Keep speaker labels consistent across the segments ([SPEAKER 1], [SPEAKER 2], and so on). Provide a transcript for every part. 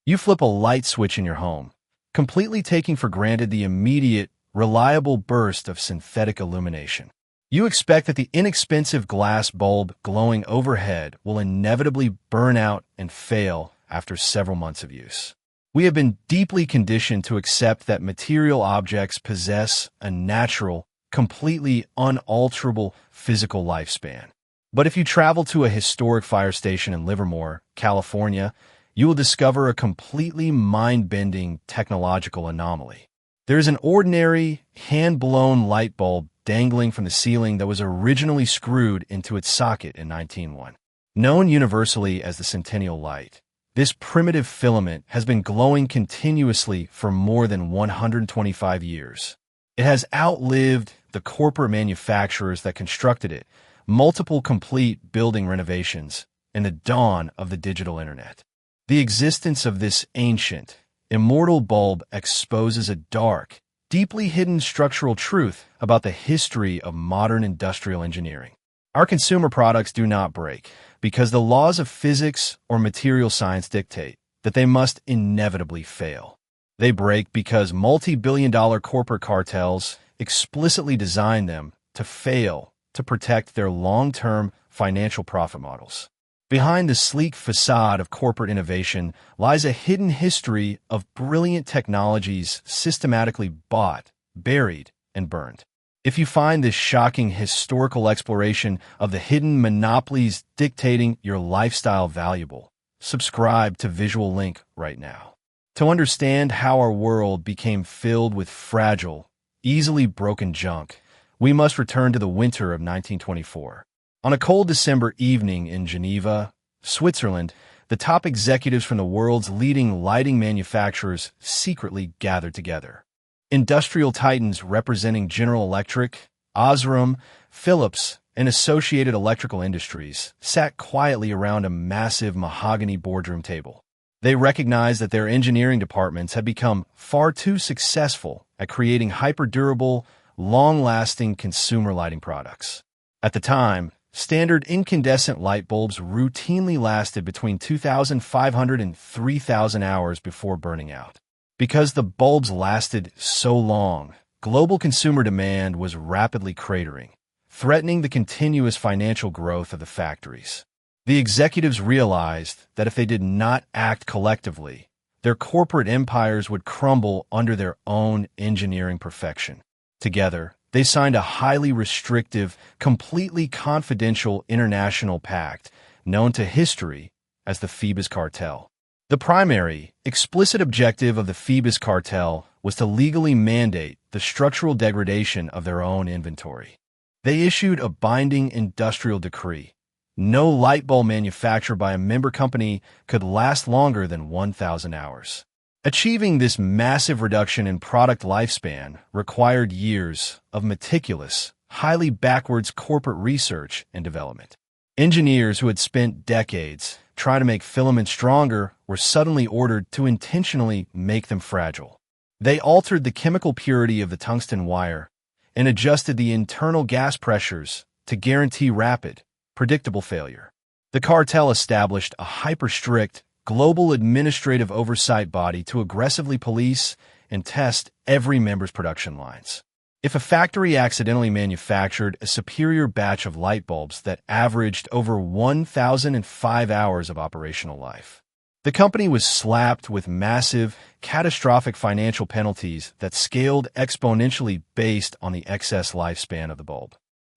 [SPEAKER 1] You flip a light switch in your home, completely taking for granted the immediate, reliable burst of synthetic illumination. You expect that the inexpensive glass bulb glowing overhead will inevitably burn out and fail after several months of use. We have been deeply conditioned to accept that material objects possess a natural, completely unalterable physical lifespan. But if you travel to a historic fire station in Livermore, California, you will discover a completely mind-bending technological anomaly. There is an ordinary, hand-blown light bulb dangling from the ceiling that was originally screwed into its socket in 1901. Known universally as the Centennial Light, this primitive filament has been glowing continuously for more than 125 years. It has outlived the corporate manufacturers that constructed it, multiple complete building renovations, and the dawn of the digital internet. The existence of this ancient, immortal bulb exposes a dark, deeply hidden structural truth about the history of modern industrial engineering. Our consumer products do not break because the laws of physics or material science dictate that they must inevitably fail. They break because multi-billion-dollar corporate cartels explicitly design them to fail to protect their long-term financial profit models. Behind the sleek facade of corporate innovation lies a hidden history of brilliant technologies systematically bought, buried, and burned. If you find this shocking historical exploration of the hidden monopolies dictating your lifestyle valuable, subscribe to Visual Link right now. To understand how our world became filled with fragile, easily broken junk, we must return to the winter of 1924. On a cold December evening in Geneva, Switzerland, the top executives from the world's leading lighting manufacturers secretly gathered together. Industrial titans representing General Electric, Osram, Philips, and Associated Electrical Industries sat quietly around a massive mahogany boardroom table. They recognized that their engineering departments had become far too successful at creating hyper-durable, long-lasting consumer lighting products. At the time, standard incandescent light bulbs routinely lasted between 2,500 and 3,000 hours before burning out. Because the bulbs lasted so long, global consumer demand was rapidly cratering, threatening the continuous financial growth of the factories. The executives realized that if they did not act collectively, their corporate empires would crumble under their own engineering perfection. Together, they signed a highly restrictive, completely confidential international pact known to history as the Phoebus Cartel. The primary, explicit objective of the Phoebus Cartel was to legally mandate the structural degradation of their own inventory. They issued a binding industrial decree. No light bulb manufactured by a member company could last longer than 1,000 hours. Achieving this massive reduction in product lifespan required years of meticulous, highly backwards corporate research and development. Engineers who had spent decades trying to make filaments stronger were suddenly ordered to intentionally make them fragile. They altered the chemical purity of the tungsten wire and adjusted the internal gas pressures to guarantee rapid, predictable failure. The cartel established a hyper-strict, global administrative oversight body to aggressively police and test every member's production lines. If a factory accidentally manufactured a superior batch of light bulbs that averaged over 1,005 hours of operational life, the company was slapped with massive, catastrophic financial penalties that scaled exponentially based on the excess lifespan of the bulb.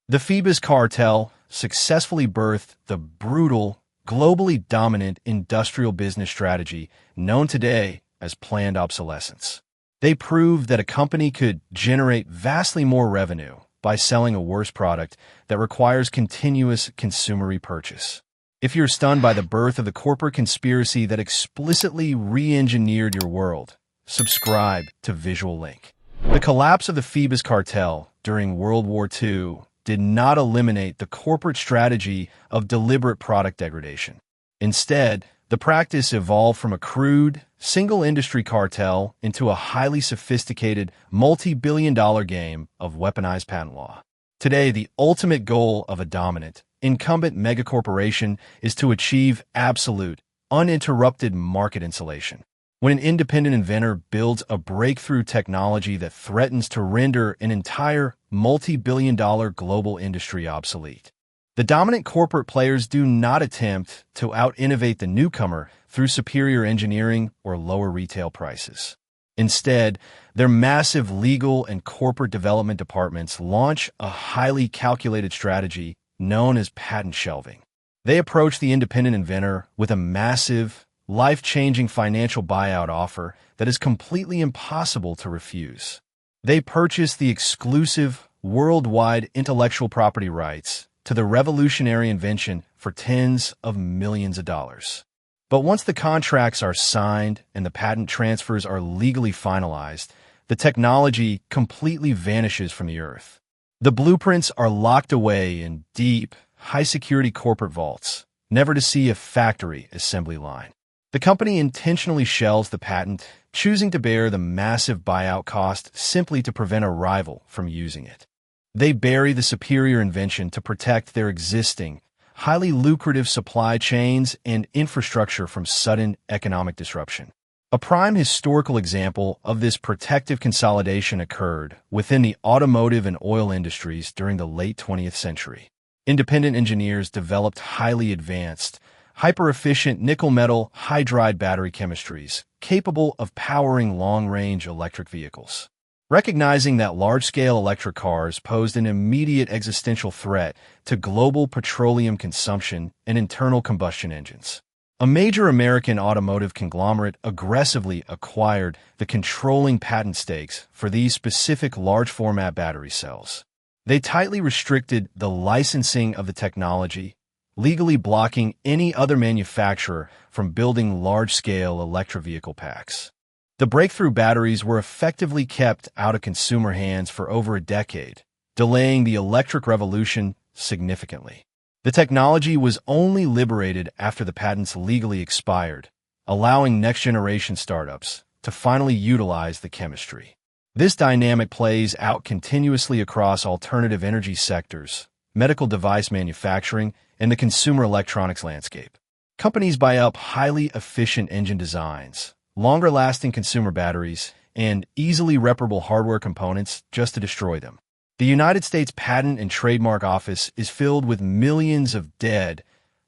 [SPEAKER 1] The Phoebus Cartel successfully birthed the brutal, globally dominant industrial business strategy known today as planned obsolescence. They proved that a company could generate vastly more revenue by selling a worse product that requires continuous consumer repurchase. If you're stunned by the birth of the corporate conspiracy that explicitly re-engineered your world, subscribe to Visual Link. The collapse of the Phoebus Cartel during World War II did not eliminate the corporate strategy of deliberate product degradation. Instead, the practice evolved from a crude, single-industry cartel into a highly sophisticated, multi-billion-dollar game of weaponized patent law. Today, the ultimate goal of a dominant, incumbent megacorporation is to achieve absolute, uninterrupted market insulation. When an independent inventor builds a breakthrough technology that threatens to render an entire multi-billion-dollar global industry obsolete. The dominant corporate players do not attempt to out-innovate the newcomer through superior engineering or lower retail prices. Instead, their massive legal and corporate development departments launch a highly calculated strategy known as patent shelving. They approach the independent inventor with a massive, life-changing financial buyout offer that is completely impossible to refuse. They purchase the exclusive, worldwide intellectual property rights to the revolutionary invention for tens of millions of dollars. But once the contracts are signed and the patent transfers are legally finalized, the technology completely vanishes from the earth. The blueprints are locked away in deep, high-security corporate vaults, never to see a factory assembly line. The company intentionally shelves the patent, choosing to bear the massive buyout cost simply to prevent a rival from using it. They bury the superior invention to protect their existing, highly lucrative supply chains and infrastructure from sudden economic disruption. A prime historical example of this protective consolidation occurred within the automotive and oil industries during the late 20th century. Independent engineers developed highly advanced, hyper-efficient nickel-metal hydride battery chemistries capable of powering long-range electric vehicles. Recognizing that large-scale electric cars posed an immediate existential threat to global petroleum consumption and internal combustion engines, a major American automotive conglomerate aggressively acquired the controlling patent stakes for these specific large-format battery cells. They tightly restricted the licensing of the technology, legally blocking any other manufacturer from building large-scale electric vehicle packs. The breakthrough batteries were effectively kept out of consumer hands for over a decade, delaying the electric revolution significantly. The technology was only liberated after the patents legally expired, allowing next-generation startups to finally utilize the chemistry. This dynamic plays out continuously across alternative energy sectors, medical device manufacturing, and the consumer electronics landscape. Companies buy up highly efficient engine designs, longer-lasting consumer batteries, and easily reparable hardware components just to destroy them. The United States Patent and Trademark Office is filled with millions of dead,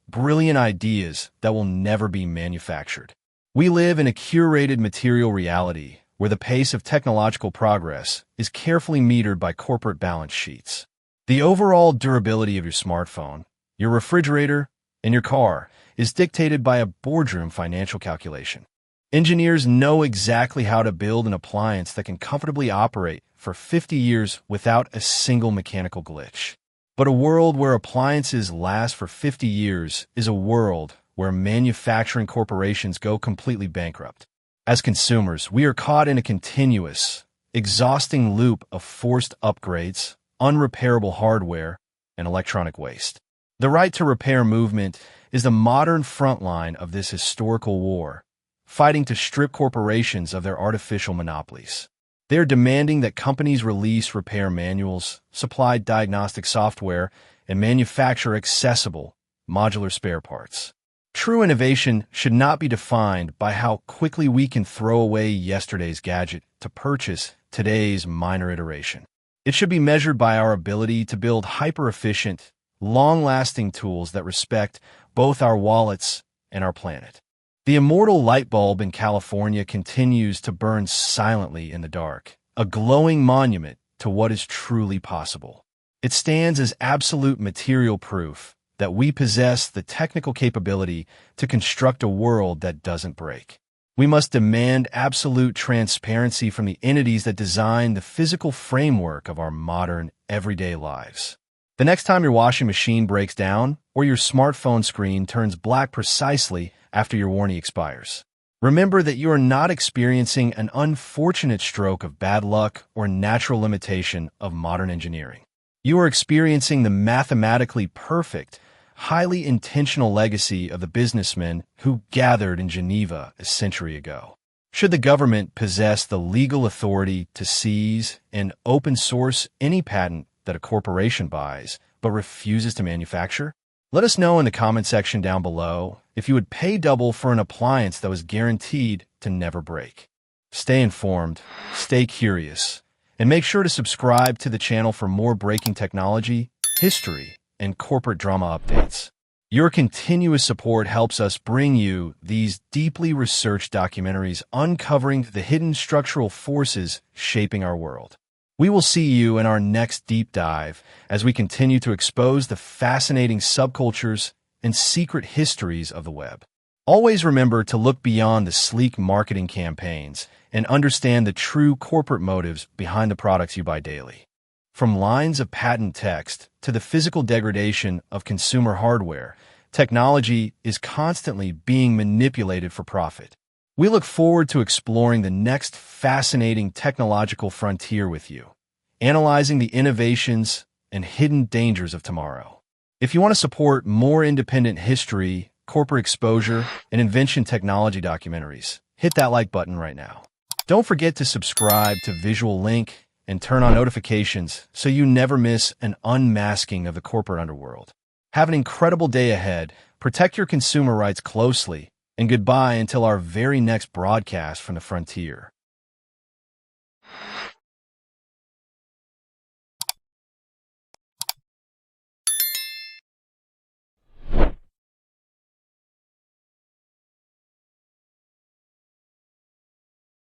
[SPEAKER 1] brilliant ideas that will never be manufactured. We live in a curated material reality where the pace of technological progress is carefully metered by corporate balance sheets. The overall durability of your smartphone, your refrigerator, and your car is dictated by a boardroom financial calculation. Engineers know exactly how to build an appliance that can comfortably operate for 50 years without a single mechanical glitch. But a world where appliances last for 50 years is a world where manufacturing corporations go completely bankrupt. As consumers, we are caught in a continuous, exhausting loop of forced upgrades, unrepairable hardware, and electronic waste. The right to repair movement is the modern front line of this historical war, fighting to strip corporations of their artificial monopolies. They are demanding that companies release repair manuals, supply diagnostic software, and manufacture accessible, modular spare parts. True innovation should not be defined by how quickly we can throw away yesterday's gadget to purchase today's minor iteration. It should be measured by our ability to build hyper-efficient, long-lasting tools that respect both our wallets and our planet. The immortal light bulb in California continues to burn silently in the dark, a glowing monument to what is truly possible. It stands as absolute material proof that we possess the technical capability to construct a world that doesn't break. We must demand absolute transparency from the entities that design the physical framework of our modern, everyday lives. The next time your washing machine breaks down or your smartphone screen turns black precisely after your warranty expires, remember that you are not experiencing an unfortunate stroke of bad luck or natural limitation of modern engineering. You are experiencing the mathematically perfect, highly intentional legacy of the businessmen who gathered in Geneva a century ago. Should the government possess the legal authority to seize and open source any patent that a corporation buys but refuses to manufacture? Let us know in the comment section down below if you would pay double for an appliance that was guaranteed to never break. Stay informed, stay curious, and make sure to subscribe to the channel for more breaking technology, history, and corporate drama updates. Your continuous support helps us bring you these deeply researched documentaries uncovering the hidden structural forces shaping our world. We will see you in our next deep dive as we continue to expose the fascinating subcultures and secret histories of the web. Always remember to look beyond the sleek marketing campaigns and understand the true corporate motives behind the products you buy daily. From lines of patent text to the physical degradation of consumer hardware, technology is constantly being manipulated for profit. We look forward to exploring the next fascinating technological frontier with you, analyzing the innovations and hidden dangers of tomorrow. If you want to support more independent history, corporate exposure, and invention technology documentaries, hit that like button right now. Don't forget to subscribe to Visual Link and turn on notifications so you never miss an unmasking of the corporate underworld. Have an incredible day ahead, protect your consumer rights closely, and goodbye until our very next broadcast from the frontier.